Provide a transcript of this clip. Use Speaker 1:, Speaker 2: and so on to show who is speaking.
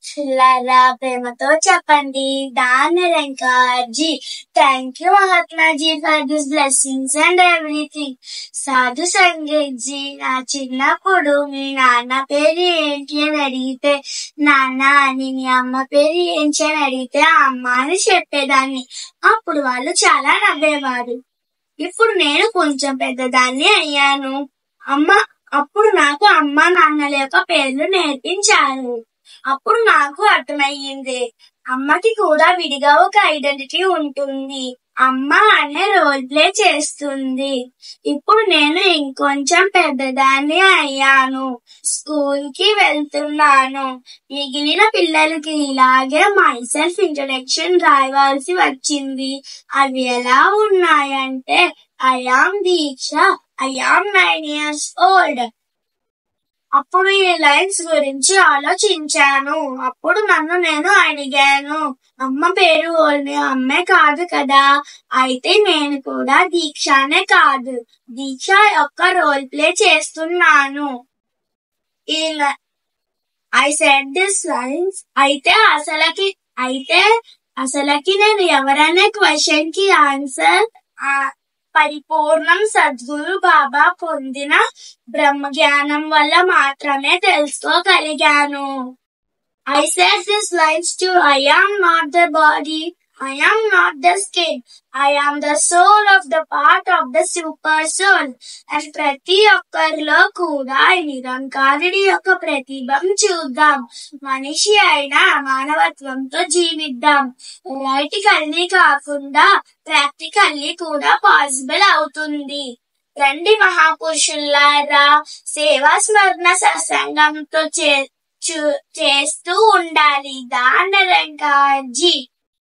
Speaker 1: చిల్లర ప్రేమతో చెప్పండి దానరంకాజీ. Thank you Mahatmaji for this blessings and everything. Sadhu Sangeet G, నా చిన్నప్పుడు మీ నాన్న పేరు ఏంటి అని అడిగితే నాన్న అని, మీ అమ్మ పేరు ఏంటి అని అడిగితే అమ్మ అని చెప్పేదాన్ని. అప్పుడు వాళ్ళు చాలా నవ్వేవారు. ఇప్పుడు నేను కొంచెం పెద్దదాన్ని అయ్యాను. అప్పుడు నాకు అమ్మ నాన్నల యొక్క పేర్లు నేర్పించారు. అప్పుడు నాకు అర్థమయ్యింది, అమ్మకి కూడా విడిగా ఒక ఐడెంటిటీ ఉంటుంది. అమ్మ అనే రోల్ ప్లే చేస్తుంది. ఇప్పుడు నేను ఇంకొంచెం పెద్దదాన్ని అయ్యాను. స్కూల్ కి వెళ్తున్నాను. మిగిలిన పిల్లలకి ఇలాగే మైసెల్ఫ్ ఇంట్రడక్షన్ రాయవలసి వచ్చింది. అవి ఎలా ఉన్నాయంటే, I am Deeksha, I am 9 years old. అప్పుడు ఈ లైన్స్ గురించి ఆలోచించాను. అప్పుడు నన్ను నేను అడిగాను, అమ్మ పేరు ఓన్లీ అమ్మే కాదు కదా, అయితే నేను కూడా దీక్షనే కాదు, దీక్ష యొక్క రోల్ ప్లే చేస్తున్నాను. I said this lines. అయితే అసలకి నేను ఎవరనే క్వశ్చన్ కి ఆన్సర్ పరిపూర్ణం సద్గురు బాబా పొందిన బ్రహ్మజ్ఞానం వల్ల మాత్రమే తెలుసుకోగలిగాను. I said these lines to I am not the body, I am not the skin, I am the soul of the part of the super soul. And ప్రతి ఒక్కరిలో కూడా నిరంకారుడి యొక్క ప్రతిభం చూద్దాం. మనిషి అయినా మానవత్వంతో జీవిద్దాం. థియరిటికల్లీ కాకుండా ప్రాక్టికల్లీ కూడా పాసిబుల్ అవుతుంది. రండి మహాపురుషులారా, సేవా స్మరణ సత్సంగంతో చేస్తూ ఉండాలి. దానరంకాజీ.